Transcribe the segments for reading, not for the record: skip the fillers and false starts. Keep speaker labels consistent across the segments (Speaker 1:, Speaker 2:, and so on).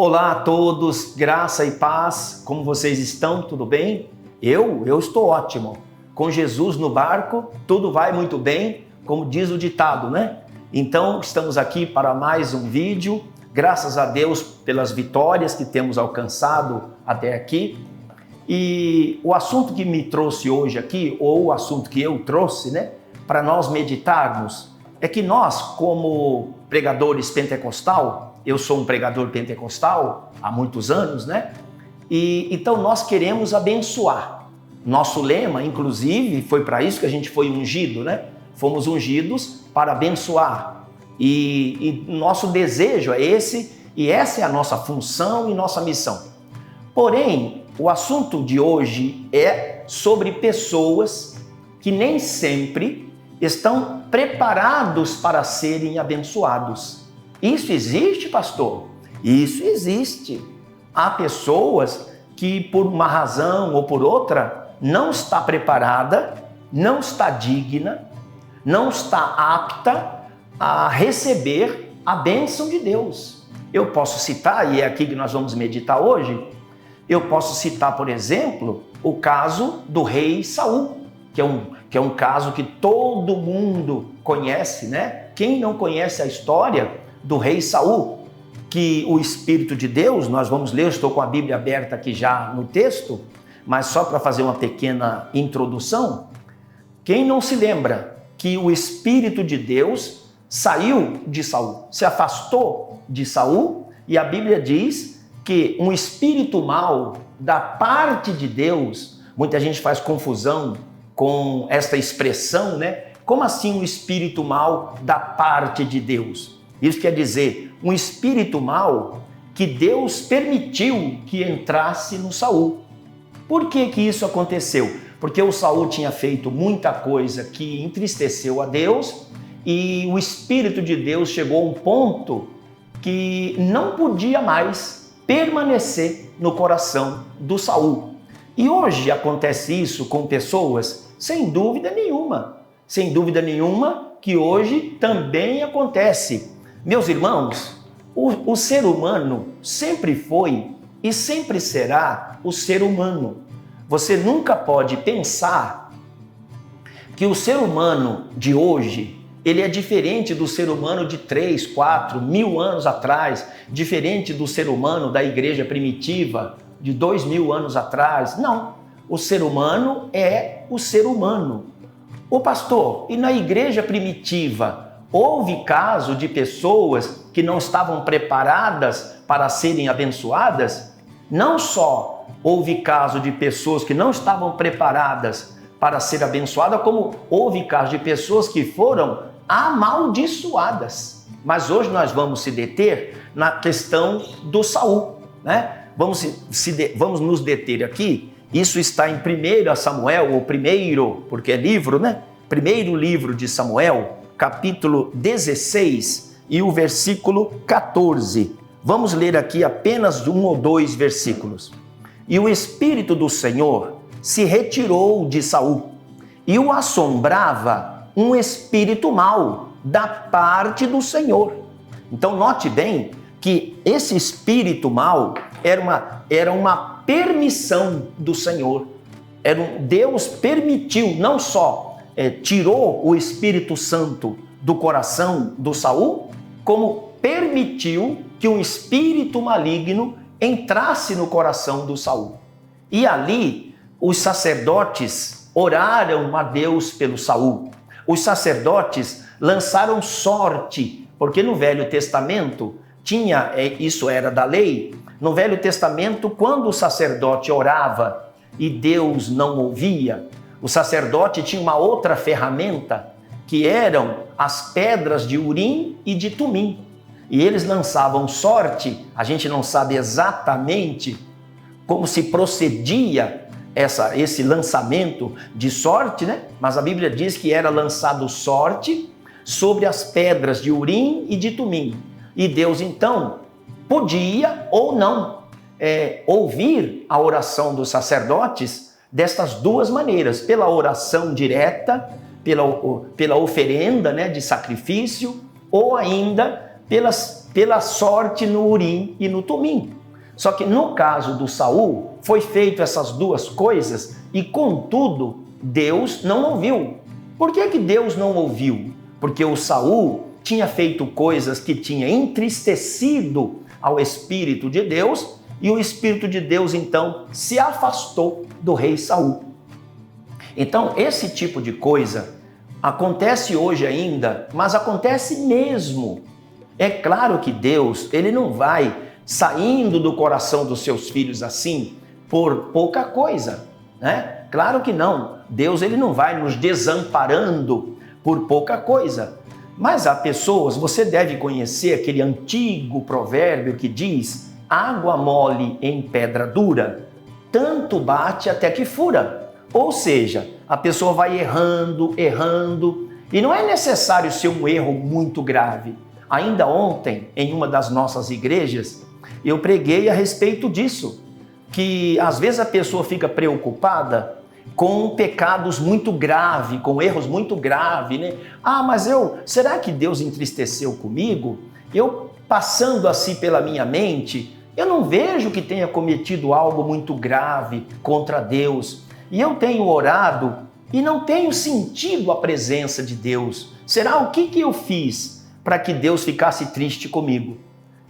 Speaker 1: Olá a todos, graça e paz, como vocês estão? Tudo bem? Eu estou ótimo. Com Jesus no barco, tudo vai muito bem, como diz o ditado, né? Então, estamos aqui para mais um vídeo, graças a Deus pelas vitórias que temos alcançado até aqui. E o assunto que me trouxe hoje aqui, ou o assunto que eu trouxe, né, para nós meditarmos, é que nós, como pregadores pentecostal, eu sou um pregador pentecostal há muitos anos, né? E então nós queremos abençoar. Nosso lema, inclusive, foi para isso que a gente foi ungido, né? Fomos ungidos para abençoar. E nosso desejo é esse, e essa é a nossa função e nossa missão. Porém, o assunto de hoje é sobre pessoas que nem sempre estão preparados para serem abençoados. Isso existe, pastor? Isso existe. Há pessoas que, por uma razão ou por outra, não está preparada, não está digna, não está apta a receber a bênção de Deus. Eu posso citar, e é aqui que nós vamos meditar hoje, eu posso citar, por exemplo, o caso do rei Saul, que é um caso que todo mundo conhece, né? Quem não conhece a história do rei Saul, que o Espírito de Deus, nós vamos ler, eu estou com a Bíblia aberta aqui já no texto, mas só para fazer uma pequena introdução, quem não se lembra que o Espírito de Deus saiu de Saul, se afastou de Saul, e a Bíblia diz que um espírito mau da parte de Deus, muita gente faz confusão com esta expressão, né? Como assim um espírito mau da parte de Deus? Isso quer dizer, um espírito mau que Deus permitiu que entrasse no Saul. Por que isso aconteceu? Porque o Saul tinha feito muita coisa que entristeceu a Deus e o Espírito de Deus chegou a um ponto que não podia mais permanecer no coração do Saul. E hoje acontece isso com pessoas, sem dúvida nenhuma que hoje também acontece. Meus irmãos, o ser humano sempre foi e sempre será o ser humano. Você nunca pode pensar que o ser humano de hoje, ele é diferente do ser humano de 3, 4, 1000 anos atrás, diferente do ser humano da igreja primitiva de 2000 anos atrás. Não, o ser humano é o ser humano. Ô pastor, e na igreja primitiva, houve caso de pessoas que não estavam preparadas para serem abençoadas? Não só houve caso de pessoas que não estavam preparadas para ser abençoadas, como houve caso de pessoas que foram amaldiçoadas. Mas hoje nós vamos se deter na questão do Saul, né? Vamos nos deter aqui. Isso está em 1 Samuel, ou primeiro, porque é livro, né? Primeiro livro de Samuel, capítulo 16 e o versículo 14. Vamos ler aqui apenas um ou dois versículos. E o Espírito do Senhor se retirou de Saul, e o assombrava um espírito mau da parte do Senhor. Então note bem que esse espírito mau era uma permissão do Senhor. Deus permitiu, não só tirou o Espírito Santo do coração do Saul, como permitiu que um espírito maligno entrasse no coração do Saul. E ali os sacerdotes oraram a Deus pelo Saul. Os sacerdotes lançaram sorte, porque no Velho Testamento isso era da lei. No Velho Testamento, quando o sacerdote orava e Deus não ouvia, o sacerdote tinha uma outra ferramenta, que eram as pedras de Urim e de Tumim. E eles lançavam sorte, a gente não sabe exatamente como se procedia esse lançamento de sorte, né? Mas a Bíblia diz que era lançado sorte sobre as pedras de Urim e de Tumim. E Deus, então, podia ou não ouvir a oração dos sacerdotes destas duas maneiras, pela oração direta, pela oferenda, né, de sacrifício, ou ainda pela sorte no Urim e no Tumim. Só que no caso do Saul, foi feito essas duas coisas e, contudo, Deus não ouviu. Por que Deus não ouviu? Porque o Saul tinha feito coisas que tinha entristecido ao Espírito de Deus, e o Espírito de Deus, então, se afastou do rei Saul. Então, esse tipo de coisa acontece hoje ainda, mas acontece mesmo. É claro que Deus, ele não vai saindo do coração dos seus filhos assim por pouca coisa, né? Claro que não. Deus, ele não vai nos desamparando por pouca coisa. Mas há pessoas, você deve conhecer aquele antigo provérbio que diz: água mole em pedra dura, tanto bate até que fura. Ou seja, a pessoa vai errando, e não é necessário ser um erro muito grave. Ainda ontem, em uma das nossas igrejas, eu preguei a respeito disso, que às vezes a pessoa fica preocupada com pecados muito graves, com erros muito graves, né? Mas será que Deus entristeceu comigo? Eu, passando assim pela minha mente, eu não vejo que tenha cometido algo muito grave contra Deus. E eu tenho orado e não tenho sentido a presença de Deus. Será o que eu fiz para que Deus ficasse triste comigo?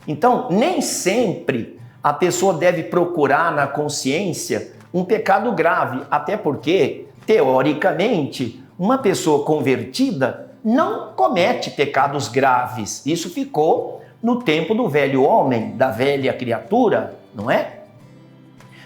Speaker 1: Então, nem sempre a pessoa deve procurar na consciência um pecado grave, até porque, teoricamente, uma pessoa convertida não comete pecados graves. Isso ficou no tempo do velho homem, da velha criatura, não é?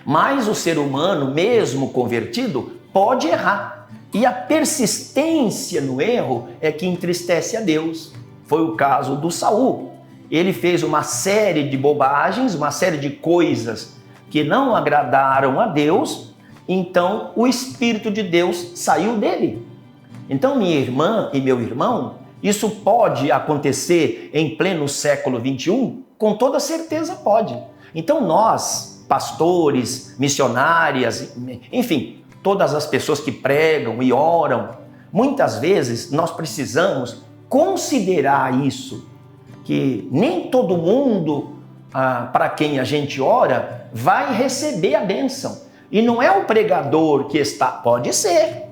Speaker 1: Mas o ser humano, mesmo convertido, pode errar. E a persistência no erro é que entristece a Deus. Foi o caso do Saul. Ele fez uma série de bobagens, uma série de coisas que não agradaram a Deus, então o Espírito de Deus saiu dele. Então, minha irmã e meu irmão, isso pode acontecer em pleno século XXI? Com toda certeza pode. Então nós, pastores, missionárias, enfim, todas as pessoas que pregam e oram, muitas vezes nós precisamos considerar isso, que nem todo mundo para quem a gente ora vai receber a bênção. E não é o pregador que está... Pode ser,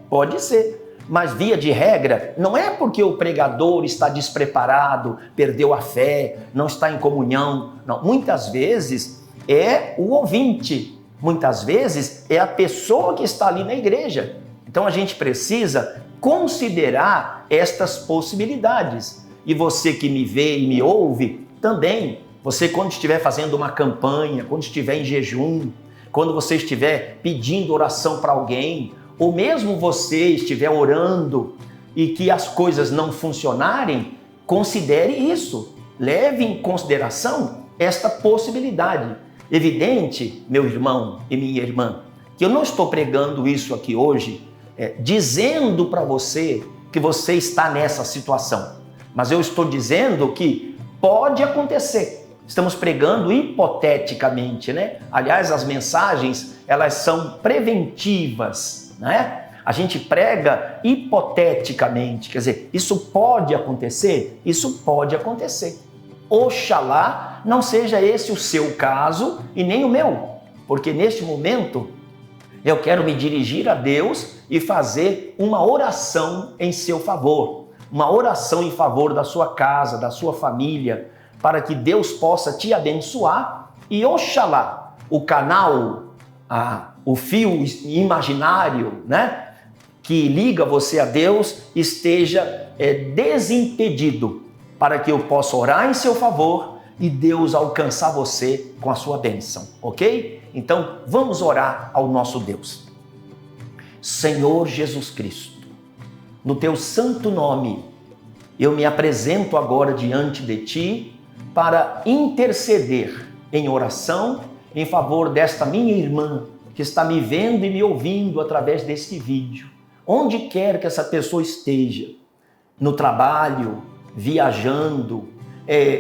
Speaker 1: mas via de regra, não é porque o pregador está despreparado, perdeu a fé, não está em comunhão. Não, muitas vezes é o ouvinte, muitas vezes é a pessoa que está ali na igreja. Então a gente precisa considerar estas possibilidades. E você que me vê e me ouve também, você quando estiver fazendo uma campanha, quando estiver em jejum, quando você estiver pedindo oração para alguém, ou mesmo você estiver orando e que as coisas não funcionarem, considere isso. Leve em consideração esta possibilidade. Evidente, meu irmão e minha irmã, que eu não estou pregando isso aqui hoje, dizendo para você que você está nessa situação. Mas eu estou dizendo que pode acontecer. Estamos pregando hipoteticamente, né? Aliás, as mensagens, elas são preventivas, né? A gente prega hipoteticamente, quer dizer, isso pode acontecer? Isso pode acontecer. Oxalá não seja esse o seu caso e nem o meu, porque neste momento eu quero me dirigir a Deus e fazer uma oração em seu favor, uma oração em favor da sua casa, da sua família, para que Deus possa te abençoar e oxalá o canal, o fio imaginário, né, que liga você a Deus esteja desimpedido, para que eu possa orar em seu favor e Deus alcançar você com a sua bênção, ok? Então vamos orar ao nosso Deus. Senhor Jesus Cristo, no teu santo nome, eu me apresento agora diante de ti para interceder em oração em favor desta minha irmã que está me vendo e me ouvindo através deste vídeo. Onde quer que essa pessoa esteja, no trabalho, viajando,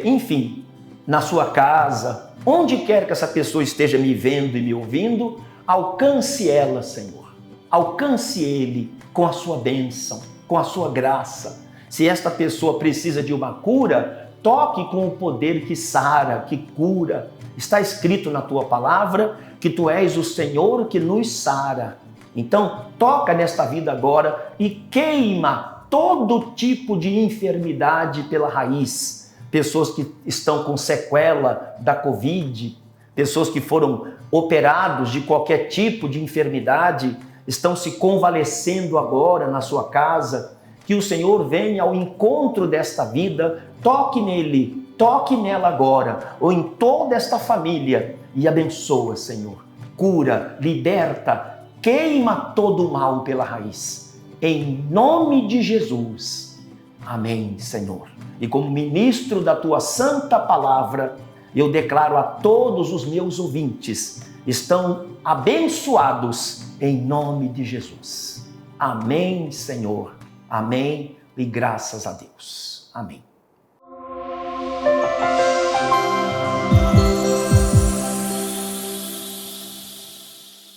Speaker 1: enfim, na sua casa, onde quer que essa pessoa esteja me vendo e me ouvindo, alcance ela, Senhor. Alcance ele com a sua bênção, com a sua graça. Se esta pessoa precisa de uma cura, toque com o poder que sara, que cura. Está escrito na tua palavra que tu és o Senhor que nos sara. Então, toca nesta vida agora e queima todo tipo de enfermidade pela raiz. Pessoas que estão com sequela da Covid, pessoas que foram operados de qualquer tipo de enfermidade, estão se convalescendo agora na sua casa. Que o Senhor venha ao encontro desta vida, toque nele, toque nela agora, ou em toda esta família, e abençoa, Senhor. Cura, liberta, queima todo o mal pela raiz. Em nome de Jesus. Amém, Senhor. E como ministro da tua santa palavra, eu declaro a todos os meus ouvintes, estão abençoados em nome de Jesus. Amém, Senhor. Amém e graças a Deus. Amém.